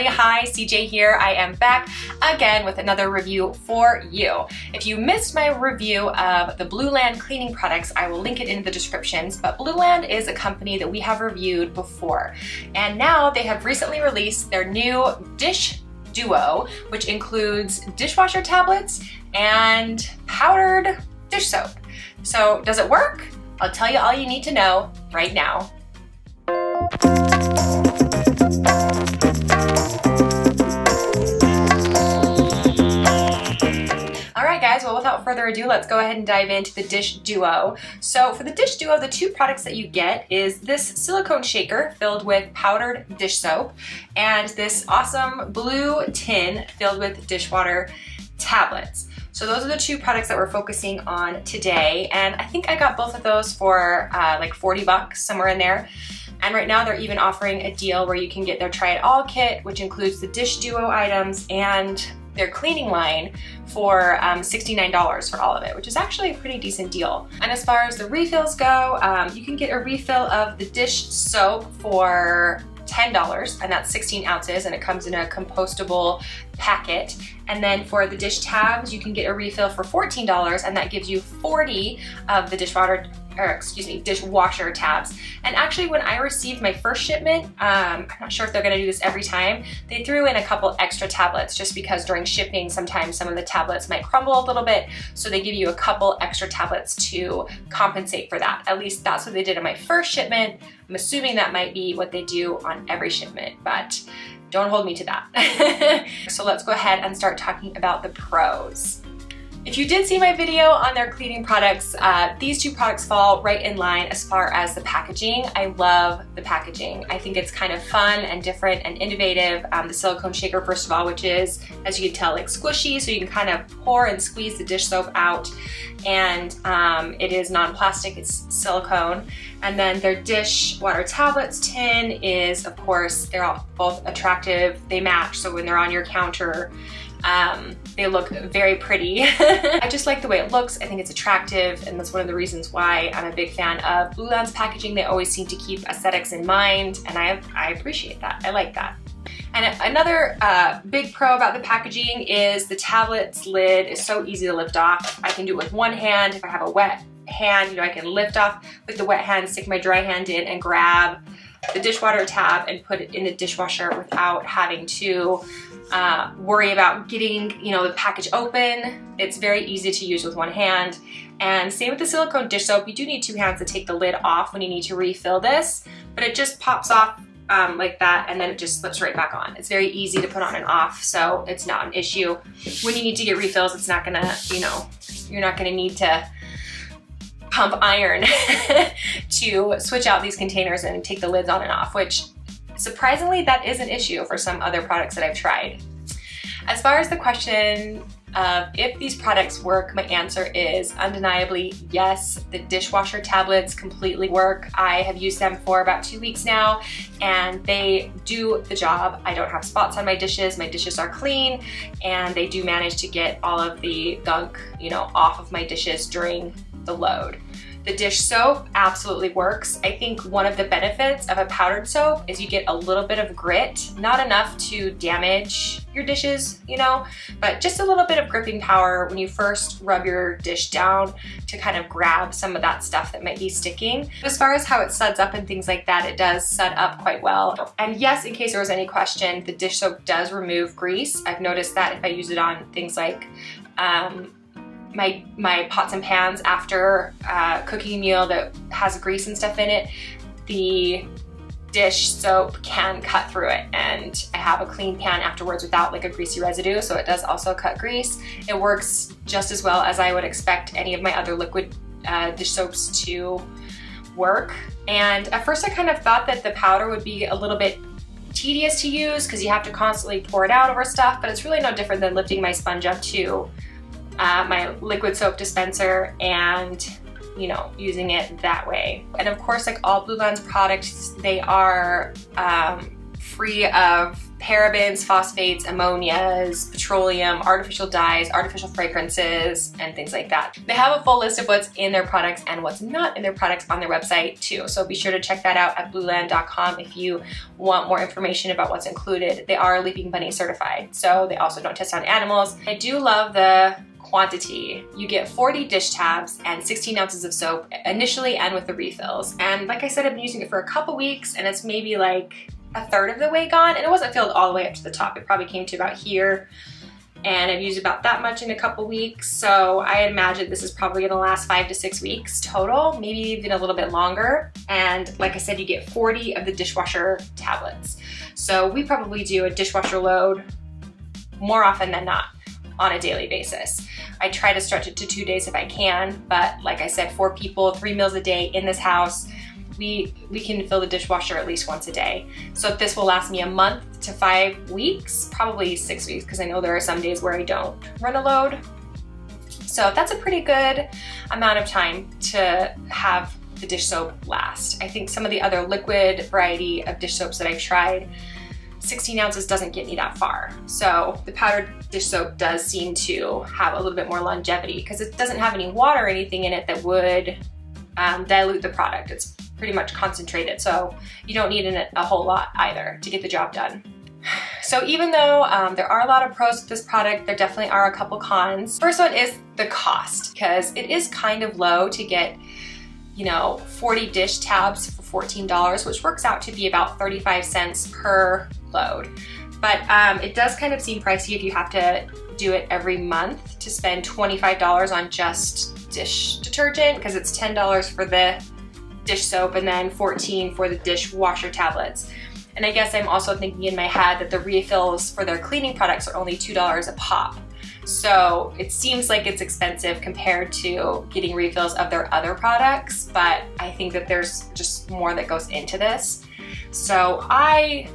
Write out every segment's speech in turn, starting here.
everybody, hi, CJ here. I am back again with another review for you. If you missed my review of the Blueland cleaning products, I will link it in the descriptions, but Blueland is a company that we have reviewed before. And now they have recently released their new Dish Duo, which includes dishwasher tablets and powdered dish soap. So does it work? I'll tell you all you need to know right now. Alright guys, well without further ado, let's go ahead and dive into the Dish Duo. So for the Dish Duo, the two products that you get is this silicone shaker filled with powdered dish soap and this awesome blue tin filled with dishwater tablets. So those are the two products that we're focusing on today, and I think I got both of those for like 40 bucks, somewhere in there. And right now they're even offering a deal where you can get their Try It All kit, which includes the Dish Duo items and their cleaning line for $69 for all of it, which is actually a pretty decent deal. And as far as the refills go, you can get a refill of the dish soap for $10, and that's 16 ounces, and it comes in a compostable packet. And then for the dish tabs, you can get a refill for $14, and that gives you 40 of the dishwasher tabs. And actually, when I received my first shipment, I'm not sure if they're gonna do this every time, they threw in a couple extra tablets just because during shipping, sometimes some of the tablets might crumble a little bit, so they give you a couple extra tablets to compensate for that. At least that's what they did on my first shipment. I'm assuming that might be what they do on every shipment, but don't hold me to that. So let's go ahead and start talking about the pros. If you did see my video on their cleaning products, these two products fall right in line as far as the packaging. I love the packaging. I think it's kind of fun and different and innovative. The silicone shaker, first of all, which is, as you can tell, like squishy, so you can kind of pour and squeeze the dish soap out. And it is non-plastic, it's silicone. And then their dishwater tablets tin is, of course, they're all both attractive. They match, so when they're on your counter, they look very pretty. I just like the way it looks. I think it's attractive, and that's one of the reasons why I'm a big fan of Blueland's packaging. They always seem to keep aesthetics in mind, and I appreciate that. I like that. And another big pro about the packaging is the tablet's lid is so easy to lift off. I can do it with one hand. If I have a wet hand, you know, I can lift off with the wet hand, stick my dry hand in and grab the dishwater tab and put it in the dishwasher without having to worry about getting, you know, the package open. It's very easy to use with one hand. And same with the silicone dish soap. You do need two hands to take the lid off when you need to refill this, but it just pops off like that, and then it just slips right back on. It's very easy to put on and off, so it's not an issue. When you need to get refills, it's not gonna, you know, you're not gonna need to pump iron to switch out these containers and take the lids on and off, which surprisingly, that is an issue for some other products that I've tried. As far as the question of if these products work, my answer is undeniably yes. The dishwasher tablets completely work. I have used them for about 2 weeks now, and they do the job. I don't have spots on my dishes. My dishes are clean, and they do manage to get all of the gunk, you know, off of my dishes during the load. The dish soap absolutely works. I think one of the benefits of a powdered soap is you get a little bit of grit, not enough to damage your dishes, you know, but just a little bit of gripping power when you first rub your dish down to kind of grab some of that stuff that might be sticking. As far as how it suds up and things like that, it does sud up quite well. And yes, in case there was any question, the dish soap does remove grease. I've noticed that if I use it on things like my pots and pans after cooking a meal that has grease and stuff in it, the dish soap can cut through it, and I have a clean pan afterwards without like a greasy residue, so it does also cut grease. It works just as well as I would expect any of my other liquid dish soaps to work. And at first I kind of thought that the powder would be a little bit tedious to use because you have to constantly pour it out over stuff, but it's really no different than lifting my sponge up to my liquid soap dispenser and, you know, using it that way. And of course, like all Blueland's products, they are free of parabens, phosphates, ammonias, petroleum, artificial dyes, artificial fragrances, and things like that. They have a full list of what's in their products and what's not in their products on their website too. So be sure to check that out at blueland.com if you want more information about what's included. They are Leaping Bunny certified, so they also don't test on animals. I do love the quantity. You get 40 dish tabs and 16 ounces of soap initially and with the refills. And like I said, I've been using it for a couple weeks and it's maybe like a third of the way gone, and it wasn't filled all the way up to the top. It probably came to about here, and I've used about that much in a couple weeks. So I imagine this is probably gonna last 5 to 6 weeks total, maybe even a little bit longer. And like I said, you get 40 of the dishwasher tablets. So we probably do a dishwasher load more often than not on a daily basis. I try to stretch it to 2 days if I can, but like I said, 4 people, 3 meals a day in this house, we can fill the dishwasher at least once a day. So if this will last me a month to 5 weeks, probably 6 weeks, because I know there are some days where I don't run a load. So that's a pretty good amount of time to have the dish soap last. I think some of the other liquid variety of dish soaps that I've tried, 16 ounces doesn't get me that far. So the powdered dish soap does seem to have a little bit more longevity because it doesn't have any water or anything in it that would dilute the product. It's pretty much concentrated, so you don't need a whole lot either to get the job done. So even though there are a lot of pros with this product, there definitely are a couple cons. First one is the cost, because it is kind of low to get, you know, 40 dish tabs for $14, which works out to be about 35 cents per load. But it does kind of seem pricey if you have to do it every month to spend $25 on just dish detergent, because it's $10 for the dish soap and then $14 for the dishwasher tablets. And I guess I'm also thinking in my head that the refills for their cleaning products are only $2 a pop. So it seems like it's expensive compared to getting refills of their other products, but I think that there's just more that goes into this. So I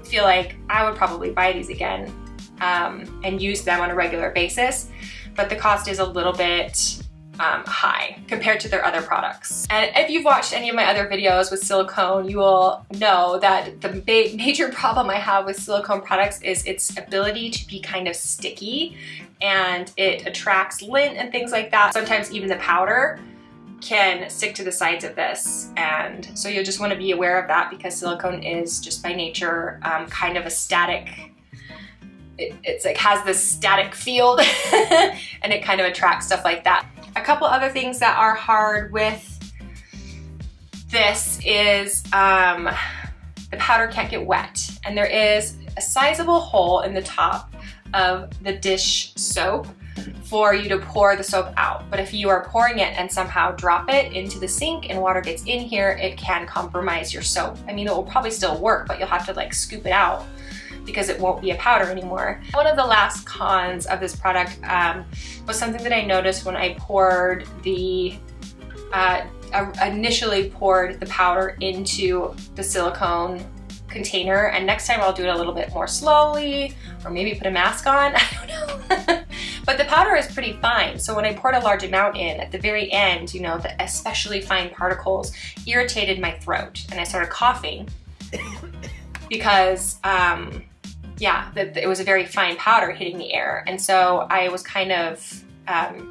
feel like I would probably buy these again and use them on a regular basis, but the cost is a little bit high compared to their other products. And if you've watched any of my other videos with silicone, you will know that the major problem I have with silicone products is its ability to be kind of sticky, and it attracts lint and things like that. Sometimes even the powder can stick to the sides of this, and so you'll just want to be aware of that, because silicone is just by nature kind of a static, it's like has this static field and it kind of attracts stuff like that. A couple other things that are hard with this is the powder can't get wet, and there is a sizable hole in the top of the dish soap for you to pour the soap out. But if you are pouring it and somehow drop it into the sink and water gets in here, it can compromise your soap. I mean, it will probably still work, but you'll have to like scoop it out because it won't be a powder anymore. One of the last cons of this product was something that I noticed when I poured the, initially poured the powder into the silicone container, and next time I'll do it a little bit more slowly, or maybe put a mask on, I don't know. But the powder is pretty fine, so when I poured a large amount in, at the very end, you know, the especially fine particles irritated my throat, and I started coughing because yeah, it was a very fine powder hitting the air. And so I was kind of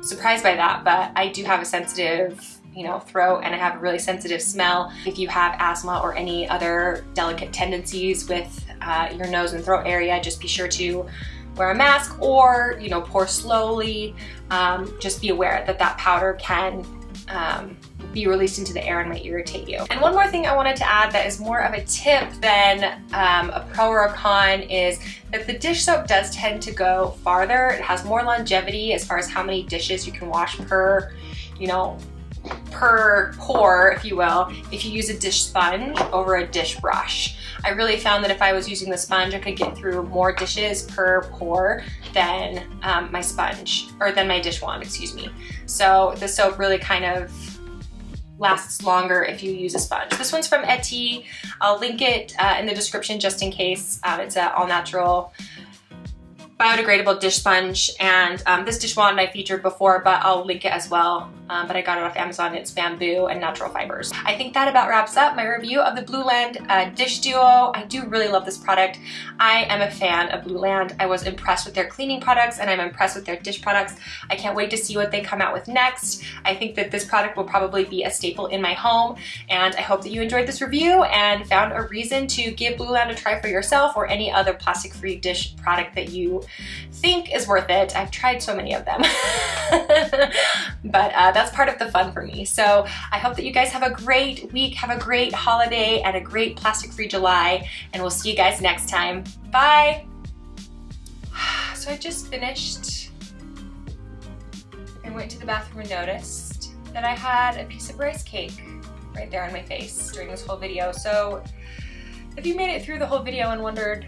surprised by that, but I do have a sensitive, you know, throat, and I have a really sensitive smell. If you have asthma or any other delicate tendencies with your nose and throat area, just be sure to wear a mask, or, you know, pour slowly. Just be aware that that powder can be released into the air and might irritate you. And one more thing I wanted to add that is more of a tip than a pro or a con is that the dish soap does tend to go farther. It has more longevity as far as how many dishes you can wash per, you know, per pour, if you will, if you use a dish sponge over a dish brush. I really found that if I was using the sponge, I could get through more dishes per pour than my sponge, or than my dish wand, excuse me. So the soap really kind of lasts longer if you use a sponge. This one's from Eti. I'll link it in the description just in case. It's an all-natural biodegradable dish sponge, and this dish wand I featured before, but I'll link it as well but I got it off Amazon. It's bamboo and natural fibers. I think that about wraps up my review of the Blueland Dish Duo. I do really love this product. I am a fan of Blueland. I was impressed with their cleaning products and I'm impressed with their dish products. I can't wait to see what they come out with next. I think that this product will probably be a staple in my home, and I hope that you enjoyed this review and found a reason to give Blueland a try for yourself or any other plastic-free dish product that you think is worth it. I've tried so many of them. But that's part of the fun for me. So I hope that you guys have a great week, have a great holiday, and a great plastic-free July, and we'll see you guys next time. Bye! So I just finished and went to the bathroom and noticed that I had a piece of rice cake right there on my face during this whole video. So if you made it through the whole video and wondered,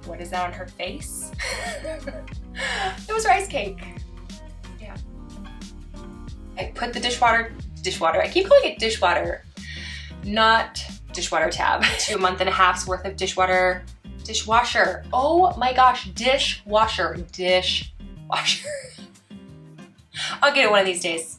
what is that on her face? It was rice cake. Yeah. I put the dishwater, I keep calling it dishwater, not dishwater tab, to a month and a half's worth of dishwasher. Oh my gosh, dishwasher. I'll get it one of these days.